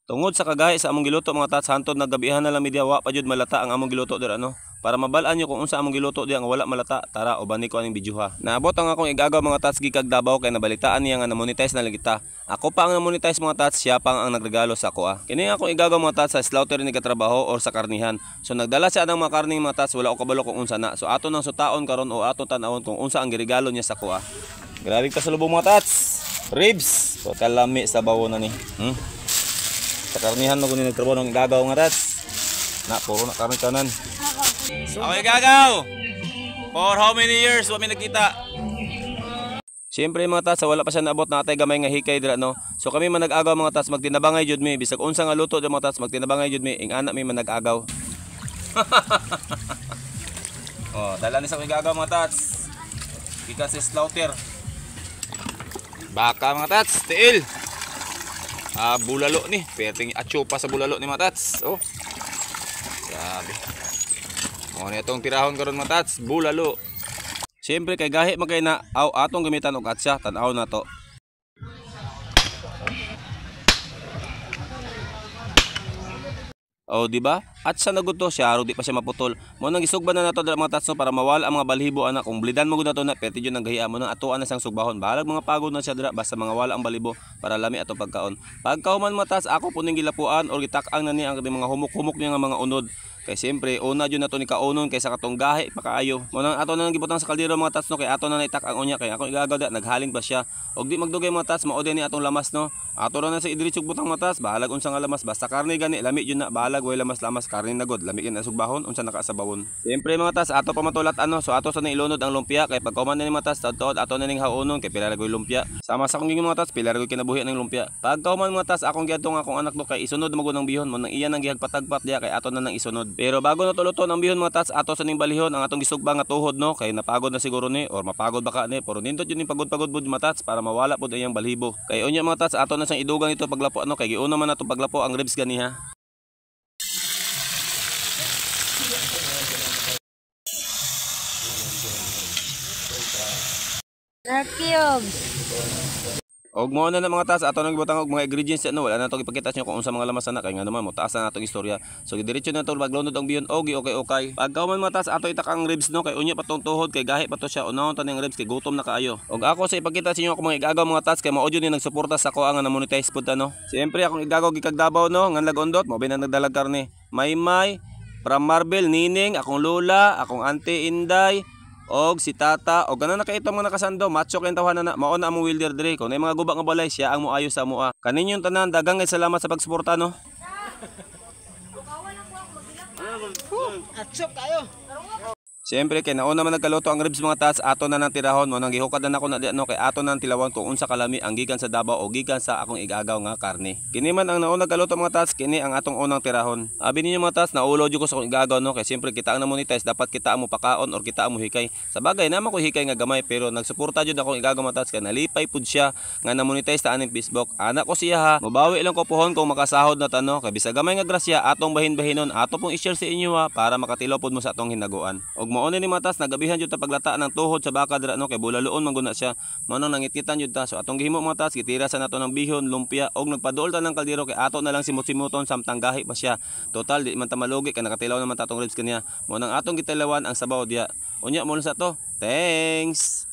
Tungod sa kagahi sa among giluto mga tats, hantod naggabihan na lang media wa pa jud malata ang among giluto dir ano. Para mabalaan nyo kung unsa among giluto diya nga wala malata, tara uban ni ko aning video ha. Naabot ang akong igagaw mga tats gikag Davao kay nabalitaan niya nga na-monetize na lang kita. Ako pa ang na-monetize mga tats, siya pa ang nagregalo sa ako ah. Kini akong igagaw mga tats sa slaughter ni katrabaho or sa karnihan. So nagdala siya ng mga karning mga tats, wala ko kabalo kung unsa na. So ato nang sutaon karon o ato tan-awon kung unsa ang giregalo niya sa ako ah. Grabe ka sa lubong mga tats. Ribs, so kalami sa bawo na ni. Sa karnihan mo kung nagtrabaho ng igagaw mga tats. Na puro na karni kanan. Okay gagaw. For how many years wa mi nagkita? Siyempre mga tats, wala pa siya naabot na atay gamay nga hikay dira no. So kami man nag-agaw mga tats, magtinabangay jud mi bisag unsa nga luto jud mga tats, magtinabangay jud mi ing ana mi man nag-agaw. Oh, dala ni sa igagaw mga tats. Gikan sa slaughter. Baka mga tats, tiil. Bulalo ni, perting atso pa sa bulalo ni mga tats. Oh. Grabe. Mo ni atong tirahon karon mga tats, bulalo. Siyempre kay gahi magkay na atong gamitan og atsa, tan-aw na to. Oh, di ba? At sa naguto siya, di pa siya maputol. Mo nang isugban na nato mga tats no, para mawala ang mga balhibo anak. Kung blidan mo gud nato na pwede jud nang gahiya mo nang atuan na sang sugbahon. Balag mga pagod na siya dira basta mga wala ang balibo para lami ato pagkaon. Pagkahuman mga tats, ako puning gilapuan or gitak-ang na ni ang mga humok-humok niya nga mga unod. Kay siyempre una jud nato ni kaunon kaysa katong gahi pa kaayo. Mo nang ato na gibutang sa kaldero mga tats no, kay ato na naitak ang unya kay ako igagaw da naghaling pa siya. Og di magdugay mga tats, mao ni atong lamas no. Ato ra na sa idiritsog butang mga tats, bahalag unsa nga lamas basta karne gani lami jud na, bahalag way lamas-lamas karne na god, lami na sugbahon unsa nakasabawon. Siyempre mga tats, ato pa matulat ano, so ato sa ilunod ang lumpia kay pagkuman ni mga tats tuod ato na ning haunon kay pila ra goy lumpia. Sama sa akong mga tats, pila ra goy kinabuhi ng lumpia. Pagkuman mga tats, akong giadto nga akong anak no kay isunod mo ng bihon mo nang iya nang gihagpatagpat diya kay ato na nang isunod. Pero bago na tuluto ang bihon mga tats, ato sa ning balihon ang atong gisugba nga tuhod no, kay napagod na siguro ni or mapagod baka ni, pero nindot yun ning pagod-pagod bud mga tats para mawala pud iyang balhibo. Kay unya mga tats, ato na sang idugang ito paglapo ano, kay giuna man nato paglapo ang ribs ganiha. Og mo na mga tats, ato nang gibutang og mga ingredients ano, wala na to ipakita nyo kung unsa mga lamas na kay nga naman mo taas na natong istorya. So diretso na to maglunod ang biyon og okay. Pagka man mga tats, ato itak ang ribs no, kay unya patong tuhod kay gahi pa to siya unahon tan ang ribs kay gutom na kaayo. Og ako sa ipakita sa inyo ako mga igagaw mga tats kay mao jud ni nagsuporta sa ko ang na-monetize pud ano. Siyempre akong igagaw gikag Davao no, ngan lagondot mo bin nagdalag karne. Maymay, from Marvel, Nining, akong lola, akong auntie Inday, og si tata og ganan na kay itong mga nakasando macho kay tawanan na mao na among wilder dre ko nay mga guba nga balay siya ang moayo sa amoa kaninyong tanan daghang salamat sa pagsuporta no. Atchop kayo. Siyempre kay nauna man nagkaluto ang ribs mga tats, ato na nang tirahon mo nang gihukad na nako na di ano kay ato nang tilawon kung unsa kalami ang gikan sa Davao o gikan sa akong igagaw nga karne. Kini man ang nauna nagkaluto mga tats, kini ang atong unang tirahon. Abi ninyo mga tats, naulo jud ko sa akong igagaw no, kay siyempre kita ang na-monetize dapat kita ang mo pakaon or kita ang mo hikay. Sa bagay naman ko hikay nga gamay pero nagsuporta jud akong igagaw mga tats kay nalipay pud siya nga na-monetize ta aning Facebook. Anak ko siya ha, mobawi lang ko pohon kung makasahod na tano kay bisag gamay nga grasya atong bahin-bahinon ato pong i-share sa inyo ha para makatilaw pud mo sa atong hinaguan. Og mao ni mga tats, nagabihan jud ta paglata ng tuhod sa baka dira no kay bulaloon man guna siya. Manong nangititan jud ta. So atong gihimo mga tats, gitira sa nato ng bihon, lumpia og nagpaduol ta ng kaldero kay ato na lang simut-simuton samtang gahi pa siya. Total di man ta malugi kay nakatilaw naman tatong ribs kaniya. Mo nang atong gitilawan ang sabaw diya. Unya mo sa to. Thanks.